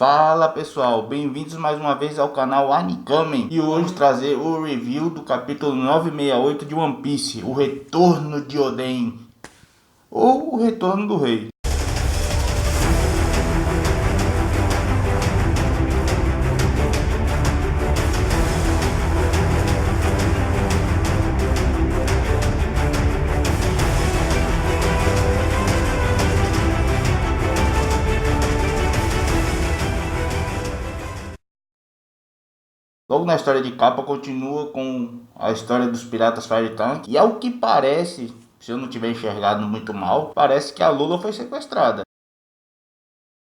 Fala pessoal, bem-vindos mais uma vez ao canal Anikamen e hoje trazer o review do capítulo 968 de One Piece, o retorno de Oden, ou o retorno do rei. Logo na história de capa continua com a história dos piratas Fire Tank e ao que parece, se eu não tiver enxergado muito mal, parece que a Lula foi sequestrada.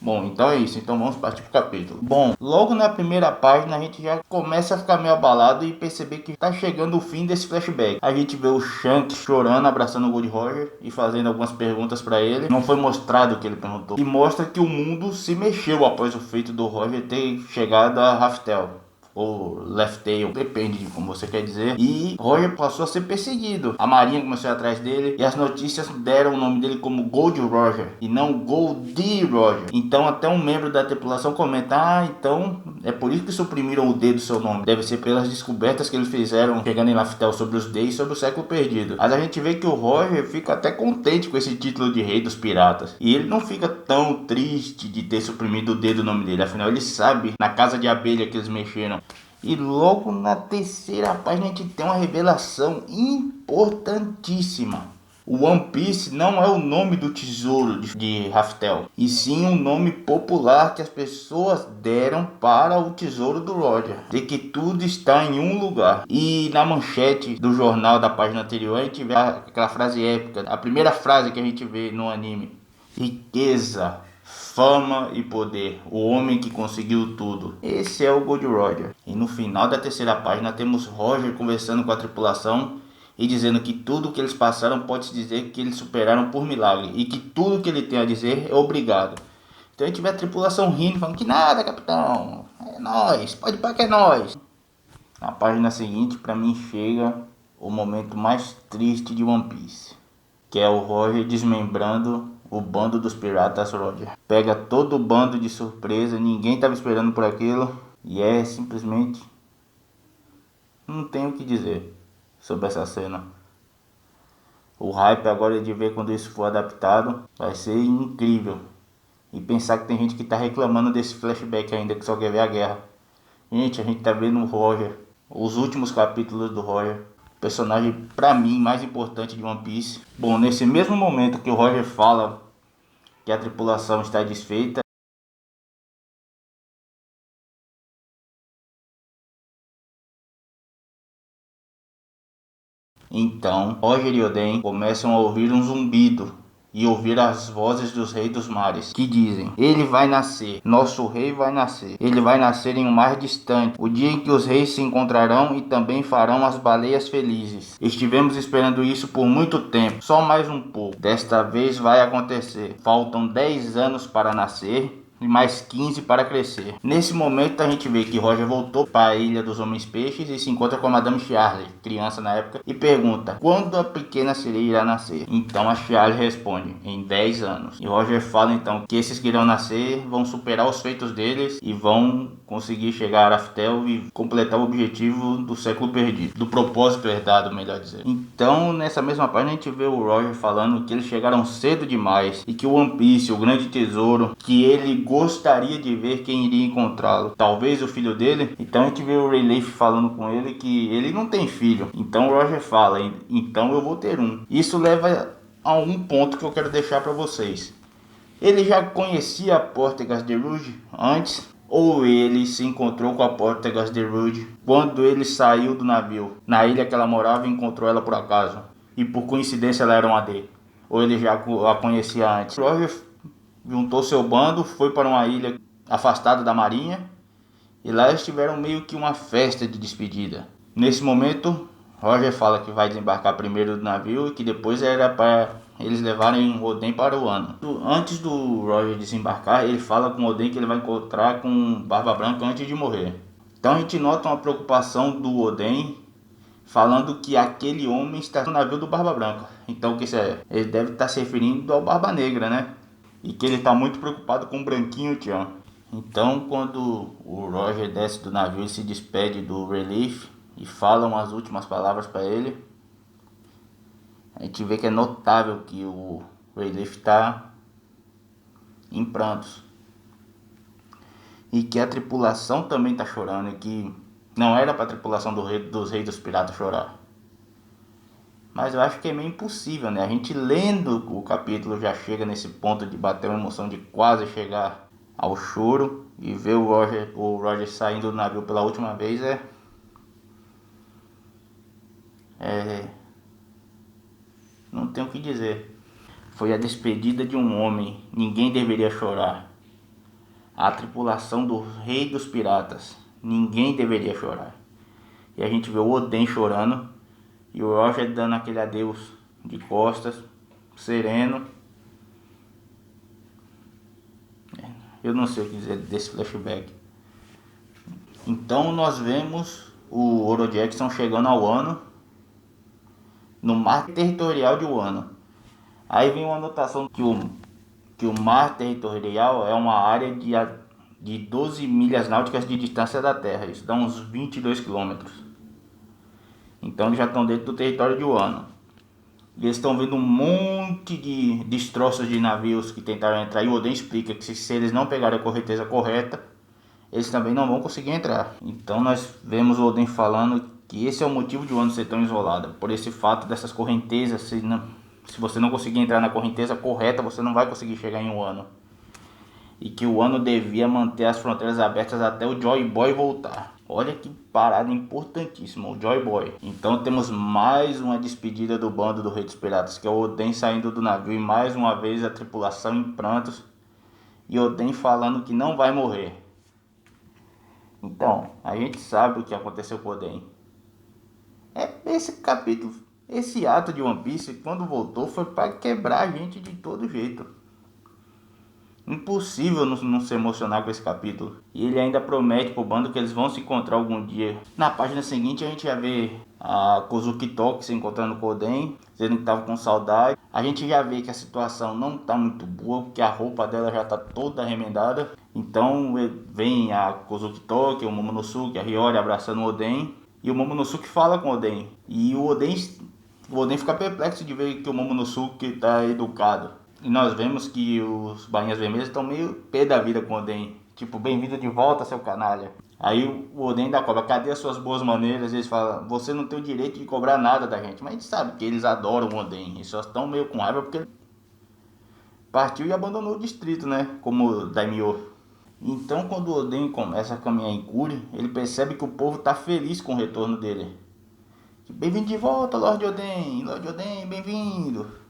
Bom, então é isso, então vamos partir pro capítulo. Bom, logo na primeira página a gente já começa a ficar meio abalado e perceber que tá chegando o fim desse flashback. A gente vê o Shanks chorando, abraçando o Gold Roger e fazendo algumas perguntas para ele. Não foi mostrado o que ele perguntou. E mostra que o mundo se mexeu após o feito do Roger ter chegado a Raftel ou Left Tail, depende de como você quer dizer. E Roger passou a ser perseguido. A marinha começou a ir atrás dele e as notícias deram o nome dele como Gold Roger e não Goldie Roger. Então até um membro da tripulação comenta: então é por isso que suprimiram o D do seu nome. Deve ser pelas descobertas que eles fizeram chegando em Laftel sobre os D e sobre o século perdido. Mas a gente vê que o Roger fica até contente com esse título de rei dos piratas. E ele não fica tão triste de ter suprimido o D do nome dele. Afinal ele sabe na casa de abelha que eles mexeram. E logo na terceira página a gente tem uma revelação importantíssima. O One Piece não é o nome do tesouro de Raftel, e sim um nome popular que as pessoas deram para o tesouro do Roger. De que tudo está em um lugar. E na manchete do jornal da página anterior a gente vê aquela frase épica, a primeira frase que a gente vê no anime: riqueza, fama e poder, o homem que conseguiu tudo. Esse é o Gold Roger. E no final da terceira página temos Roger conversando com a tripulação e dizendo que tudo que eles passaram pode-se dizer que eles superaram por milagre e que tudo que ele tem a dizer é obrigado. Então a gente vê a tripulação rindo, falando que nada, capitão, é nóis, pode ir pra que é nóis. Na página seguinte, para mim, chega o momento mais triste de One Piece, que é o Roger desmembrando o bando dos piratas Roger. Pega todo o bando de surpresa, ninguém estava esperando por aquilo. E é simplesmente... não tenho o que dizer sobre essa cena. O hype agora de ver quando isso for adaptado vai ser incrível. E pensar que tem gente que está reclamando desse flashback ainda, que só quer ver a guerra. Gente, a gente tá vendo o Roger, os últimos capítulos do Roger, personagem pra mim mais importante de One Piece. Bom, nesse mesmo momento que o Roger fala que a tripulação está desfeita, então Roger e Oden começam a ouvir um zumbido e ouvir as vozes dos reis dos mares, que dizem: ele vai nascer, nosso rei vai nascer, ele vai nascer em um mar distante, o dia em que os reis se encontrarão e também farão as baleias felizes. Estivemos esperando isso por muito tempo, só mais um pouco, desta vez vai acontecer. Faltam 10 anos para nascer e mais 15 para crescer. Nesse momento a gente vê que Roger voltou para a Ilha dos Homens Peixes e se encontra com a Madame Charlie, criança na época, e pergunta: quando a pequena sereia irá nascer? Então a Charlie responde: em 10 anos. E Roger fala então que esses que irão nascer vão superar os feitos deles e vão conseguir chegar a Raftel e completar o objetivo do século perdido, do propósito herdado, melhor dizer. Então nessa mesma página a gente vê o Roger falando que eles chegaram cedo demais e que o One Piece, o grande tesouro, que ele gostaria de ver quem iria encontrá-lo, talvez o filho dele. Então a gente vê o Rayleigh falando com ele que ele não tem filho. Então o Roger fala: então eu vou ter um. Isso leva a um ponto que eu quero deixar para vocês. Ele já conhecia a Portegas de Rouge antes, ou ele se encontrou com a Portegas de Rouge quando ele saiu do navio, na ilha que ela morava, e encontrou ela por acaso e por coincidência ela era uma AD, ou ele já a conhecia antes? Roger juntou seu bando, foi para uma ilha afastada da marinha e lá eles tiveram meio que uma festa de despedida. Nesse momento, Roger fala que vai desembarcar primeiro do navio e que depois era para eles levarem Oden para o ano. Antes do Roger desembarcar, ele fala com Oden que ele vai encontrar com Barba Branca antes de morrer. Então a gente nota uma preocupação do Oden, falando que aquele homem está no navio do Barba Branca. Então o que isso é? Ele deve estar se referindo ao Barba Negra, né? E que ele está muito preocupado com o Branquinho Tchan. Então, quando o Roger desce do navio e se despede do Relief e fala umas últimas palavras para ele, a gente vê que é notável que o Relief está em prantos e que a tripulação também está chorando, e que não era para a tripulação dos Reis dos Piratas chorar. Mas eu acho que é meio impossível, né? A gente lendo o capítulo já chega nesse ponto de bater uma emoção de quase chegar ao choro, e ver o Roger saindo do navio pela última vez é não tenho o que dizer. Foi a despedida de um homem, ninguém deveria chorar. A tripulação do Rei dos Piratas, ninguém deveria chorar. E a gente vê o Oden chorando e o Roger dando aquele adeus de costas, sereno. Eu não sei o que dizer desse flashback. Então nós vemos o Oro Jackson chegando ao Wano, no mar territorial de Wano. Aí vem uma anotação que o mar territorial é uma área de 12 milhas náuticas de distância da Terra. Isso dá uns 22 quilômetros. Então eles já estão dentro do território de Wano. E eles estão vendo um monte de destroços de navios que tentaram entrar. E o Oden explica que se eles não pegarem a correnteza correta, eles também não vão conseguir entrar. Então nós vemos o Oden falando que esse é o motivo de Wano ser tão isolada. Por esse fato dessas correntezas, se você não conseguir entrar na correnteza correta, você não vai conseguir chegar em Wano. E que o Wano devia manter as fronteiras abertas até o Joy Boy voltar. Olha que parada importantíssima, o Joy Boy. Então temos mais uma despedida do bando do Rei dos Piratas, que é o Oden saindo do navio e mais uma vez a tripulação em prantos. E Oden falando que não vai morrer. Então, a gente sabe o que aconteceu com Oden. Esse capítulo, esse ato de One Piece, quando voltou, foi para quebrar a gente de todo jeito. Impossível não se emocionar com esse capítulo. E ele ainda promete pro bando que eles vão se encontrar algum dia. Na página seguinte a gente já vê a Kozuki Toki se encontrando com o Oden, dizendo que tava com saudade. A gente já vê que a situação não tá muito boa, porque a roupa dela já tá toda remendada. Então vem a Kozuki Toki, o Momonosuke, a Hiyori abraçando o Oden. E o Momonosuke fala com o Oden. E o Oden fica perplexo de ver que o Momonosuke tá educado. E nós vemos que os Bainhas Vermelhas estão meio pé da vida com o Oden. Tipo, bem-vindo de volta, seu canalha. Aí o Oden ainda cobra, cadê as suas boas maneiras? Eles falam, você não tem o direito de cobrar nada da gente. Mas a gente sabe que eles adoram o Oden. Eles só estão meio com raiva porque ele partiu e abandonou o distrito, né? Como Daimyo. Então quando o Oden começa a caminhar em Kuri, ele percebe que o povo está feliz com o retorno dele. Bem-vindo de volta, Lord Oden. Lord Oden, bem-vindo.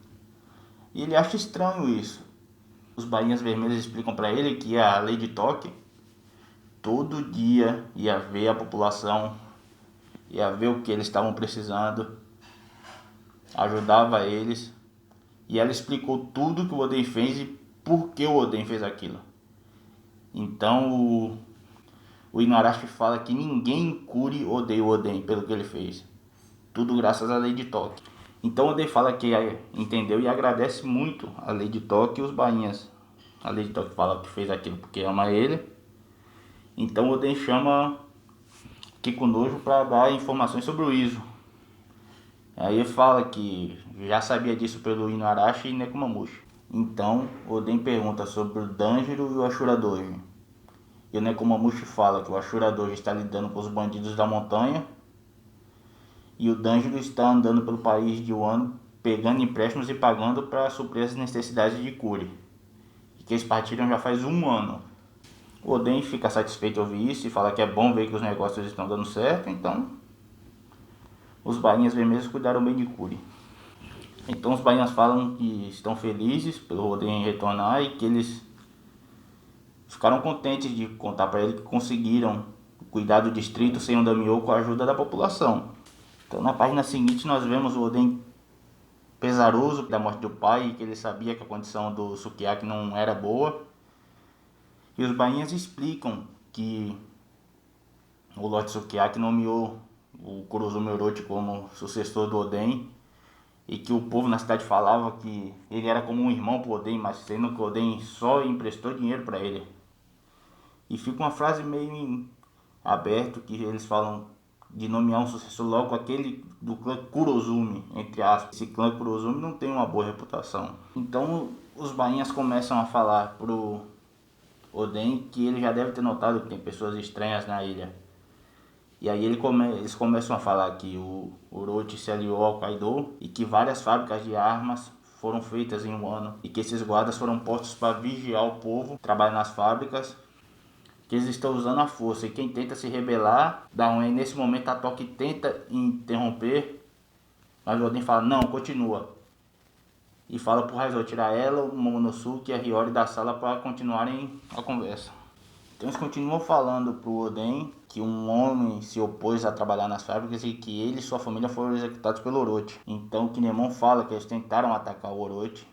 E ele acha estranho isso. Os Bainhas Vermelhas explicam para ele que a Lady Toque todo dia ia ver a população, ia ver o que eles estavam precisando, ajudava eles. E ela explicou tudo que o Oden fez e por que o Oden fez aquilo. Então o Inuarashi fala que ninguém em Kuri odeia o Oden pelo que ele fez. Tudo graças à Lady Toque. Então o Oden fala que entendeu e agradece muito a Lady Toque e os bainhas. A Lady Toque fala que fez aquilo porque ama ele. Então o Oden chama Kikunojo para dar informações sobre o Izo. Aí ele fala que já sabia disso pelo Inuarashi e Nekomamushi. Então Oden pergunta sobre o Danjiro e o Ashura Doji. E o Nekomamushi fala que o Ashura Doji está lidando com os bandidos da montanha e o Danjiro está andando pelo país de Wano pegando empréstimos e pagando para suprir as necessidades de Kuri. E que eles partiram já faz um ano. O Oden fica satisfeito ao ouvir isso e fala que é bom ver que os negócios estão dando certo, então os bainhas vermelhos cuidaram bem de Kuri. Então os bainhas falam que estão felizes pelo Oden retornar e que eles ficaram contentes de contar para ele que conseguiram cuidar do distrito sem o Daimyo com a ajuda da população. Então na página seguinte nós vemos o Oden pesaroso da morte do pai e que ele sabia que a condição do Sukiyaki não era boa. E os bainhas explicam que o Lord Sukiyaki nomeou o Kurozume Orochi como sucessor do Oden e que o povo na cidade falava que ele era como um irmão pro Oden, mas sendo que o Oden só emprestou dinheiro para ele. E fica uma frase meio em aberto que eles falam de nomear um sucessor logo aquele do clã Kurozumi, entre aspas. Esse clã Kurozumi não tem uma boa reputação. Então os bainhas começam a falar pro Oden que ele já deve ter notado que tem pessoas estranhas na ilha. E aí eles começam a falar que o Orochi se aliou ao Kaido e que várias fábricas de armas foram feitas em um ano. E que esses guardas foram postos para vigiar o povo, trabalhar nas fábricas, que eles estão usando a força. E quem tenta se rebelar, dá ruim. Nesse momento a Toque tenta interromper, mas o Oden fala, não, continua. E fala pro Raizo tirar ela, o Momonosuke e a Hiyori da sala para continuarem a conversa. Então eles continuam falando pro Oden que um homem se opôs a trabalhar nas fábricas e que ele e sua família foram executados pelo Orochi. Então o Kinemon fala que eles tentaram atacar o Orochi,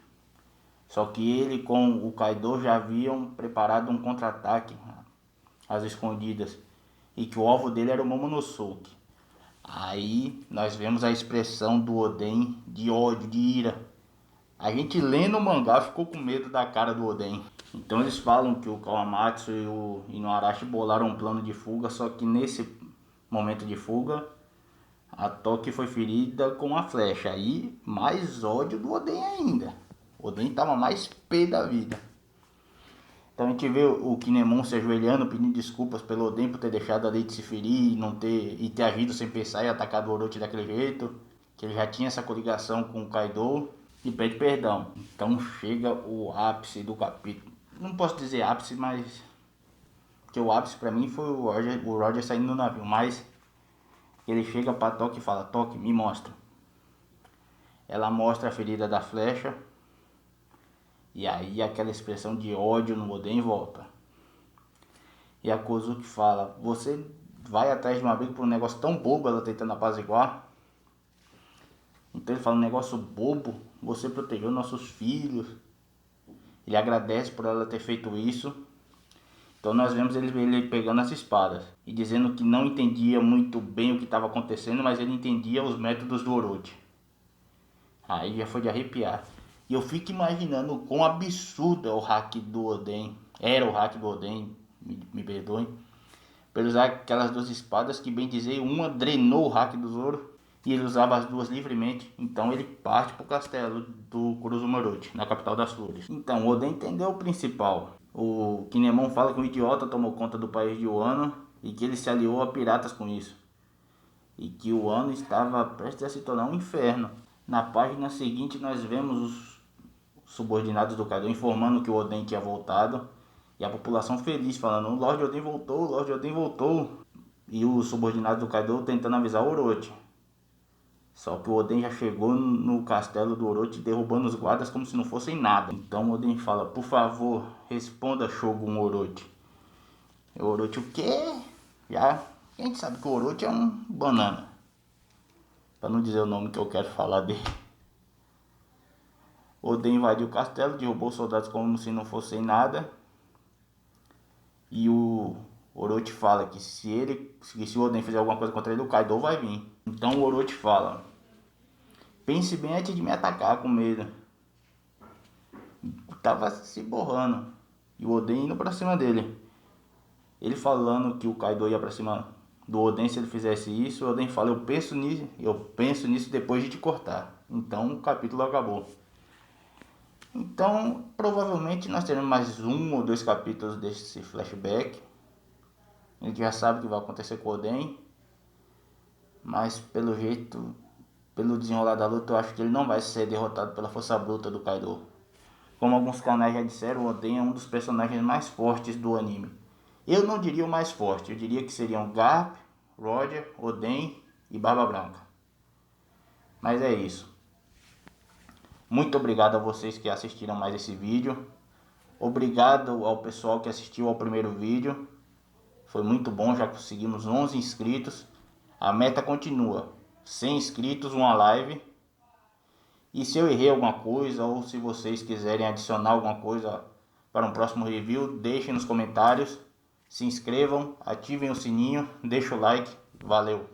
só que ele com o Kaido já haviam preparado um contra-ataque às escondidas e que o alvo dele era o Momonosuke. Aí nós vemos a expressão do Oden de ódio, de ira. A gente lendo o mangá ficou com medo da cara do Oden. Então eles falam que o Kawamatsu e o Inuarashi bolaram um plano de fuga, só que nesse momento de fuga, a Toque foi ferida com uma flecha. Aí mais ódio do Oden ainda. O Oden tava mais pé da vida. Então a gente vê o Kinemon se ajoelhando, pedindo desculpas pelo Oden por ter deixado a Leite se ferir e ter agido sem pensar e atacado o Orochi daquele jeito. Que ele já tinha essa coligação com o Kaido e pede perdão. Então chega o ápice do capítulo. Não posso dizer ápice, mas que o ápice pra mim foi o Roger saindo do navio. Mas ele chega pra Toque e fala, Toque, me mostra. Ela mostra a ferida da flecha. E aí aquela expressão de ódio no Oden volta. E a Kozuki fala, você vai atrás de uma briga por um negócio tão bobo, ela tentando apaziguar. Então ele fala, um negócio bobo, você protegeu nossos filhos. Ele agradece por ela ter feito isso. Então nós vemos ele pegando as espadas e dizendo que não entendia muito bem o que estava acontecendo, mas ele entendia os métodos do Orochi. Aí já foi de arrepiar. E eu fico imaginando o quão absurdo é o hack do Oden. Era o hack do Oden, me perdoem. Por usar aquelas duas espadas que, bem dizer, uma drenou o hack do Zoro e ele usava as duas livremente. Então ele parte para o castelo do Kurozumi Orochi, na capital das flores. Então o Oden entendeu o principal. O Kinemon fala que um idiota tomou conta do país de Wano e que ele se aliou a piratas com isso. E que o Wano estava prestes a se tornar um inferno. Na página seguinte nós vemos os subordinados do Kaido informando que o Oden tinha voltado. E a população feliz falando, o Lorde Oden voltou, o Lorde Oden voltou. E os subordinados do Kaido tentando avisar o Orochi. Só que o Oden já chegou no castelo do Orochi derrubando os guardas como se não fossem nada. Então o Oden fala, por favor, responda Shogun Orochi. O Orochi o quê? Já, a gente sabe que o Orochi é um banana. Pra não dizer o nome que eu quero falar dele. O Oden invadiu o castelo, derrubou os soldados como se não fossem nada. E o Orochi fala que se o Oden fizer alguma coisa contra ele, o Kaido vai vir. Então o Orochi fala, pense bem antes de me atacar com medo. Tava se borrando. E o Oden indo pra cima dele. Ele falando que o Kaido ia pra cima do Oden se ele fizesse isso. O Oden fala, eu penso nisso depois de te cortar. Então o capítulo acabou. Então provavelmente nós teremos mais um ou dois capítulos desse flashback. A gente já sabe o que vai acontecer com o Oden. Mas pelo jeito, pelo desenrolar da luta, eu acho que ele não vai ser derrotado pela força bruta do Kaido. Como alguns canais já disseram, o Oden é um dos personagens mais fortes do anime. Eu não diria o mais forte, eu diria que seriam Garp, Roger, Oden e Barba Branca. Mas é isso. Muito obrigado a vocês que assistiram mais esse vídeo. Obrigado ao pessoal que assistiu ao primeiro vídeo. Foi muito bom, já conseguimos 11 inscritos. A meta continua. 100 inscritos, uma live. E se eu errei alguma coisa ou se vocês quiserem adicionar alguma coisa para um próximo review, deixem nos comentários. Se inscrevam, ativem o sininho, deixem o like. Valeu!